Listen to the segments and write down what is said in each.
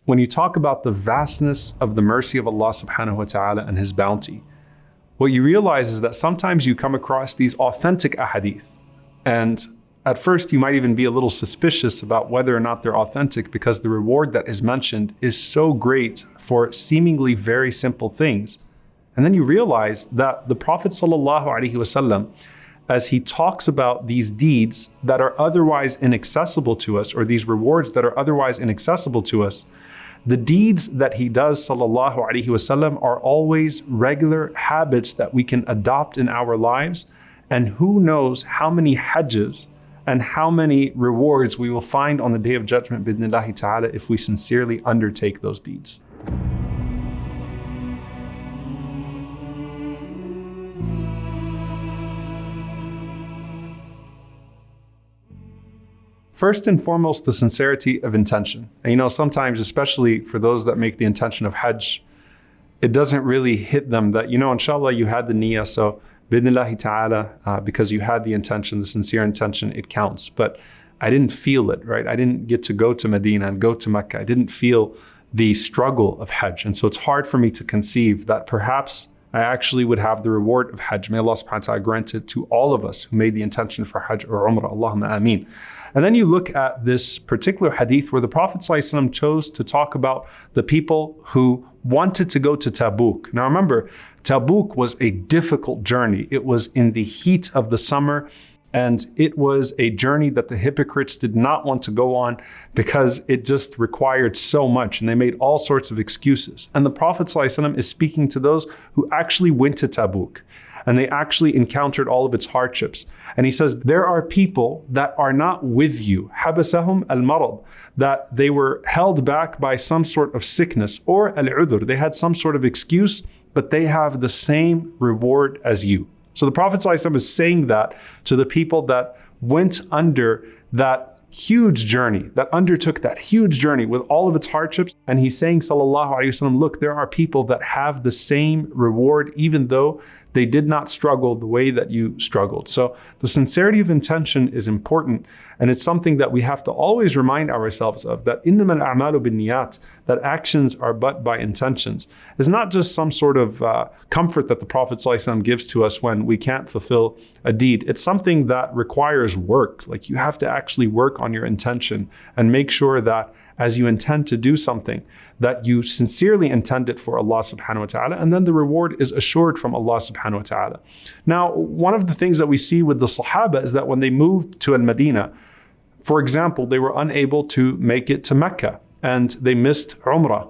when you talk about the vastness of the mercy of Allah subhanahu wa ta'ala and His bounty, what you realize is that sometimes you come across these authentic ahadith. And at first you might even be a little suspicious about whether or not they're authentic, because the reward that is mentioned is so great for seemingly very simple things. And then you realize that the Prophet sallallahu alaihi wasallam, as he talks about these deeds that are otherwise inaccessible to us, or these rewards that are otherwise inaccessible to us, the deeds that he does sallallahu alaihi wasallam are always regular habits that we can adopt in our lives. And who knows how many hajjs and how many rewards we will find on the Day of Judgment bidnillahi ta'ala if we sincerely undertake those deeds. First and foremost, the sincerity of intention. And sometimes, especially for those that make the intention of Hajj, it doesn't really hit them that, inshallah, you had the niyyah, so bidnillahi ta'ala, because you had the intention, the sincere intention, it counts. But I didn't feel it, right? I didn't get to go to Medina and go to Mecca. I didn't feel the struggle of Hajj. And so it's hard for me to conceive that perhaps I actually would have the reward of Hajj. May Allah subhanahu wa ta'ala grant it to all of us who made the intention for Hajj or Umrah. Allahumma ameen. And then you look at this particular hadith where the Prophet ﷺ chose to talk about the people who wanted to go to Tabuk. Now remember, Tabuk was a difficult journey. It was in the heat of the summer, and it was a journey that the hypocrites did not want to go on because it just required so much, and they made all sorts of excuses. And the Prophet ﷺ is speaking to those who actually went to Tabuk, and they actually encountered all of its hardships. And he says, there are people that are not with you, habasahum al-marad, that they were held back by some sort of sickness, or al-udhr, they had some sort of excuse, but they have the same reward as you. So the Prophet ﷺ is saying that to the people that went under that huge journey, that undertook that huge journey with all of its hardships. And he's saying, sallallahu alaihi wasallam, look, there are people that have the same reward, even though they did not struggle the way that you struggled. So the sincerity of intention is important. And it's something that we have to always remind ourselves of, that innamal a'malu binniyat, that actions are but by intentions. It's not just some sort of comfort that the Prophet ﷺ gives to us when we can't fulfill a deed. It's something that requires work. Like, you have to actually work on your intention and make sure that as you intend to do something, that you sincerely intend it for Allah subhanahu wa ta'ala, and then the reward is assured from Allah subhanahu wa ta'ala. Now, one of the things that we see with the Sahaba is that when they moved to Al-Madinah, for example, they were unable to make it to Mecca, and they missed Umrah.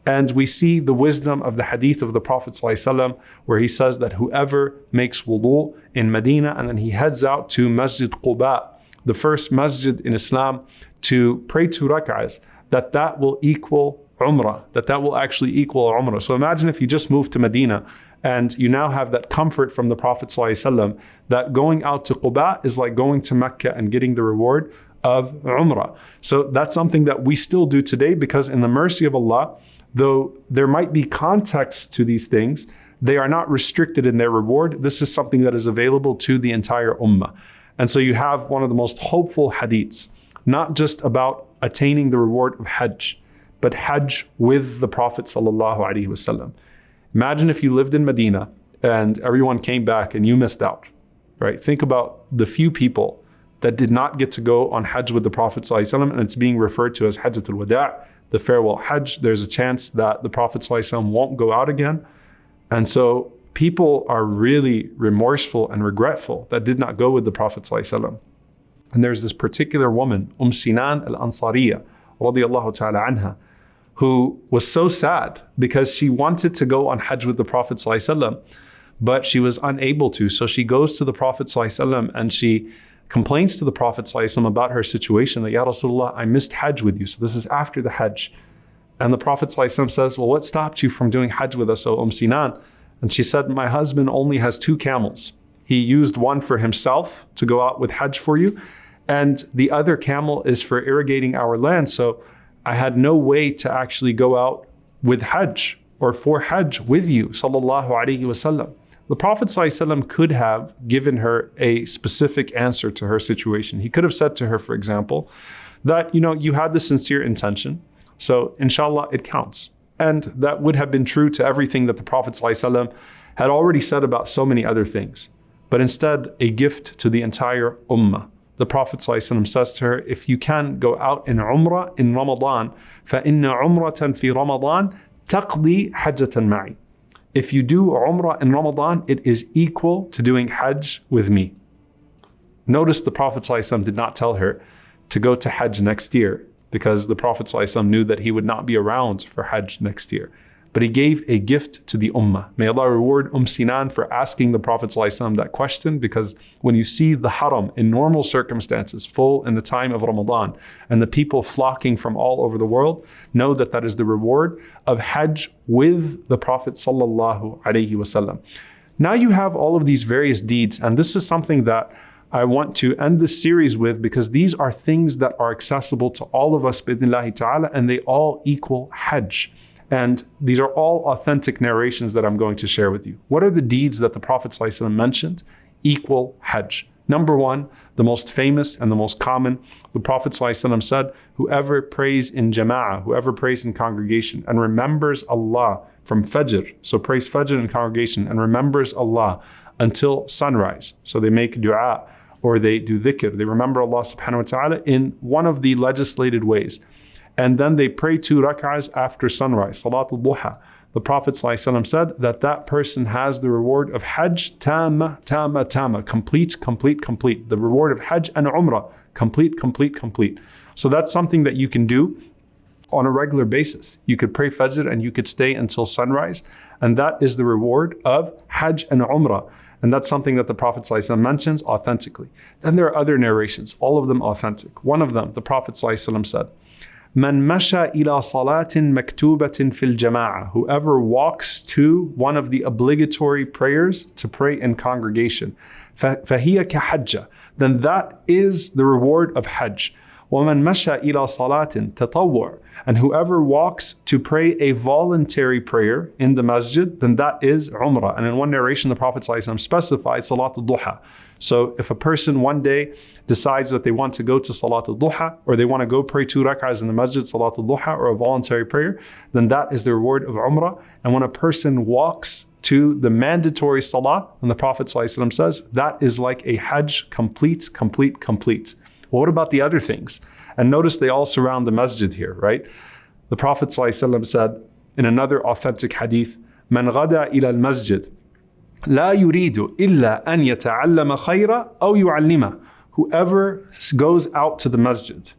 And we see the wisdom of the hadith of the Prophet ﷺ, where he says that whoever makes wudu in Medina and then he heads out to Masjid Quba, the first masjid in Islam, to pray 2 rak'ahs, that will equal Umrah, that will actually equal Umrah. So imagine if you just moved to Medina and you now have that comfort from the Prophet ﷺ that going out to Quba is like going to Mecca and getting the reward of Umrah. So that's something that we still do today, because in the mercy of Allah, though there might be context to these things, they are not restricted in their reward. This is something that is available to the entire ummah. And so you have one of the most hopeful hadiths, not just about attaining the reward of Hajj, but Hajj with the Prophet sallallahu alaihi wasallam. Imagine if you lived in Medina and everyone came back and you missed out, right? Think about the few people that did not get to go on Hajj with the Prophet sallallahu alaihi wasallam, and it's being referred to as Hajjatul Wada', the farewell Hajj. There's a chance that the Prophet sallallahu alaihi wasallam won't go out again. And so people are really remorseful and regretful that did not go with the Prophet ﷺ. And there's this particular woman, Sinan al-Ansariya, radiyallahu ta'ala anha, who was so sad because she wanted to go on Hajj with the Prophet ﷺ, but she was unable to. So she goes to the Prophet ﷺ and she complains to the Prophet ﷺ about her situation, that, Ya Rasulullah, I missed Hajj with you. So this is after the Hajj. And the Prophet ﷺ says, well, what stopped you from doing Hajj with us, O Sinan? And she said, my husband only has 2 camels. He used one for himself to go out with Hajj for you, and the other camel is for irrigating our land. So I had no way to actually go out with Hajj or for Hajj with you, sallallahu alaihi wasallam. The Prophet ﷺ could have given her a specific answer to her situation. He could have said to her, for example, that, you had the sincere intention. So inshallah, it counts. And that would have been true to everything that the Prophet ﷺ had already said about so many other things. But instead, a gift to the entire ummah. The Prophet ﷺ says to her, if you can go out in Umrah in Ramadan, فَإِنَّ عُمْرَةً فِي رَمَضَانَ تَقْضِي حَجَّةً مَعِي. If you do Umrah in Ramadan, it is equal to doing Hajj with me. Notice the Prophet ﷺ did not tell her to go to Hajj next year, because the Prophet ﷺ knew that he would not be around for Hajj next year. But he gave a gift to the ummah. May Allah reward Sinan for asking the Prophet ﷺ that question, because when you see the haram in normal circumstances full in the time of Ramadan and the people flocking from all over the world, know that that is the reward of Hajj with the Prophet ﷺ. Now you have all of these various deeds, and this is something that I want to end this series with, because these are things that are accessible to all of us bi'idhnillahi ta'ala, and they all equal Hajj. And these are all authentic narrations that I'm going to share with you. What are the deeds that the Prophet ﷺ mentioned equal Hajj? Number one, the most famous and the most common, the Prophet ﷺ said, whoever prays in jama'ah, whoever prays in congregation and remembers Allah from Fajr, so prays Fajr in congregation and remembers Allah until sunrise. So they make dua or they do dhikr, they remember Allah subhanahu wa ta'ala in one of the legislated ways. And then they pray 2 rak'ahs after sunrise, Salatul Duha. The Prophet ﷺ said that that person has the reward of Hajj, tamma, complete. The reward of Hajj and Umrah, complete. So that's something that you can do on a regular basis. You could pray Fajr and you could stay until sunrise. And that is the reward of Hajj and Umrah. And that's something that the Prophet ﷺ mentions authentically. Then there are other narrations, all of them authentic. One of them, the Prophet ﷺ said, Man masha ila salatin maktubatin fil jama'ah. Whoever walks to one of the obligatory prayers to pray in congregation, fahiya kahajja. Then that is the reward of Hajj. وَمَنْ مَشَى إِلَى صَلَاةٍ تَطَوُّعٍ. And whoever walks to pray a voluntary prayer in the masjid, then that is Umrah. And in one narration, the Prophet ﷺ specified Salatul Duha. So if a person one day decides that they want to go to Salatul Duha, or they want to go pray 2 rak'ahs in the masjid, Salatul Duha, or a voluntary prayer, then that is the reward of Umrah. And when a person walks to the mandatory salah, and the Prophet ﷺ says, that is like a Hajj complete. Well, what about the other things? And notice they all surround the masjid here, right? The Prophet ﷺ said in another authentic hadith, Man ghada ila al-masjid, la yuridu illa an yata'allama khayra aw yu'allima. Whoever goes out to the masjid,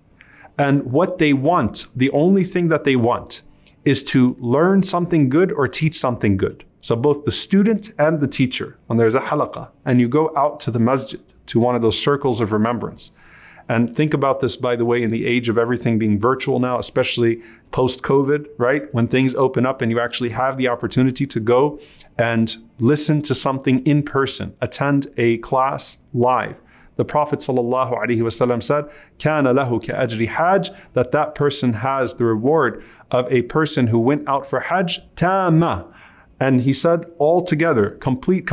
and what they want, the only thing that they want, is to learn something good or teach something good. So both the student and the teacher, when there's a halaqah, and you go out to the masjid, to one of those circles of remembrance. And think about this, by the way, in the age of everything being virtual now, especially post-COVID, right? When things open up and you actually have the opportunity to go and listen to something in person, attend a class live. The Prophet ﷺ said, كَانَ لَهُ كَأَجْرِ حَاجٍ, that person has the reward of a person who went out for Hajj, tamma. And he said, all together, complete.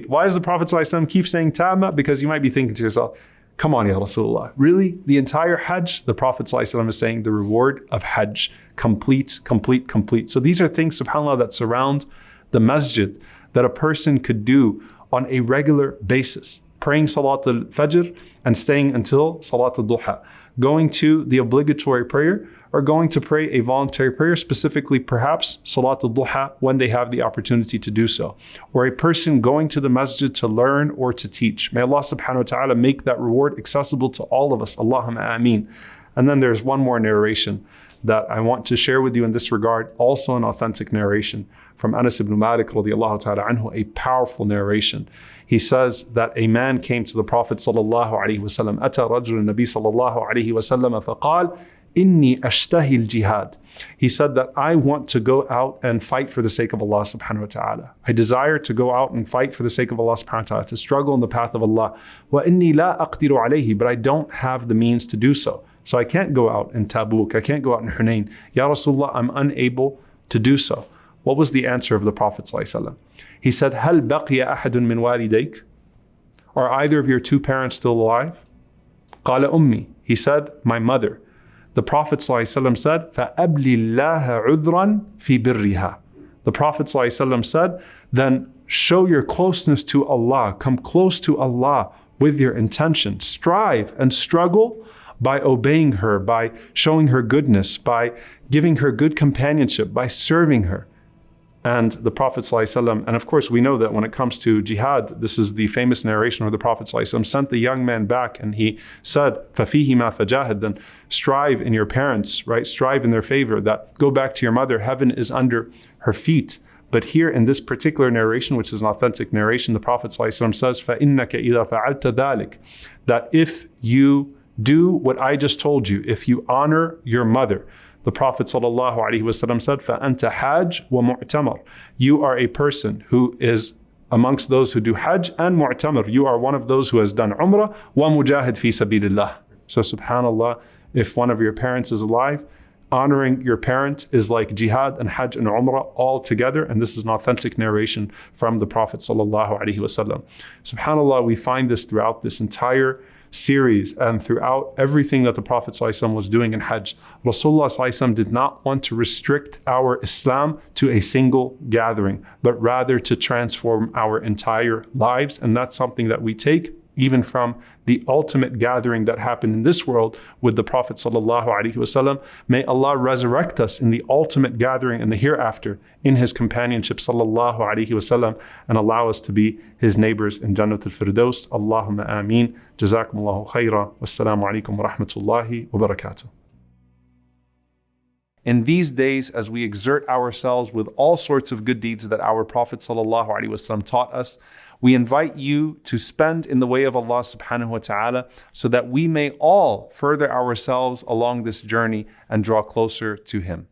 Why does the Prophet ﷺ keep saying tamma? Because you might be thinking to yourself, come on, Ya Rasulullah. Really? The entire Hajj? The Prophet ﷺ is saying the reward of Hajj, complete. So these are things, subhanAllah, that surround the masjid that a person could do on a regular basis. Praying Salatul Fajr and staying until Salatul Duha. Going to the obligatory prayer or going to pray a voluntary prayer, specifically perhaps Salatul Duha when they have the opportunity to do so. Or a person going to the masjid to learn or to teach. May Allah subhanahu wa ta'ala make that reward accessible to all of us. Allahumma ameen. And then there's one more narration that I want to share with you in this regard, also an authentic narration from Anas ibn Malik radiallahu ta'ala anhu, a powerful narration. He says that a man came to the Prophet sallallahu alaihi wasallam, أتى رجل النبي صلى الله عليه وسلم فقال إني أشتهي الجهاد. He said that I want to go out and fight for the sake of Allah subhanahu wa ta'ala. I desire to go out and fight for the sake of Allah subhanahu wa ta'ala, to struggle in the path of Allah. وإني لا أقدر عليه, but I don't have the means to do so. So I can't go out in Tabuk, I can't go out in Hunayn. Ya Rasulullah, I'm unable to do so. What was the answer of the Prophet ﷺ? He said, هل بقي أحد من والديك? Are either of your 2 parents still alive? قال أمي. He said, my mother. the Prophet ﷺ said, فَأَبْلِ اللَّهَ عُذْرًا فِي بِرِّهَا. The Prophet ﷺ said, then show your closeness to Allah, come close to Allah with your intention. Strive and struggle by obeying her, by showing her goodness, by giving her good companionship, by serving her. And the Prophet ﷺ, and of course we know that when it comes to jihad, this is the famous narration where the Prophet ﷺ sent the young man back and he said, فَفِيهِ مَا فَجَاهِدْ, then strive in your parents, right? Strive in their favor, that go back to your mother, heaven is under her feet. But here in this particular narration, which is an authentic narration, the Prophet ﷺ says, فَإِنَّكَ إِذَا فَعَلْتَ ذَلِكَ, that if you do what I just told you, if you honor your mother, the Prophet ﷺ said, فَأَنْتَ حَاجٌ وَمُعْتَمَرٌ, you are a person who is amongst those who do Hajj and Mu'tamar. You are one of those who has done Umrah, وَمُجَاهِدْ فِي سَبِيلِ اللَّهِ. So subhanAllah, if one of your parents is alive, honoring your parent is like jihad and Hajj and Umrah all together. And this is an authentic narration from the Prophet ﷺ. SubhanAllah, we find this throughout this entire series and throughout everything that the Prophet ﷺ was doing in Hajj. Rasulullah ﷺ did not want to restrict our Islam to a single gathering, but rather to transform our entire lives. And that's something that we take even from the ultimate gathering that happened in this world with the Prophet ﷺ. May Allah resurrect us in the ultimate gathering in the hereafter in His companionship ﷺ, and allow us to be His neighbors in Jannat al-Firdaus. Allahumma ameen. Jazakumullahu khaira. Wassalamu alaikum wa rahmatullahi wa barakatuh. In these days, as we exert ourselves with all sorts of good deeds that our Prophet ﷺ taught us, we invite you to spend in the way of Allah subhanahu wa ta'ala so that we may all further ourselves along this journey and draw closer to Him.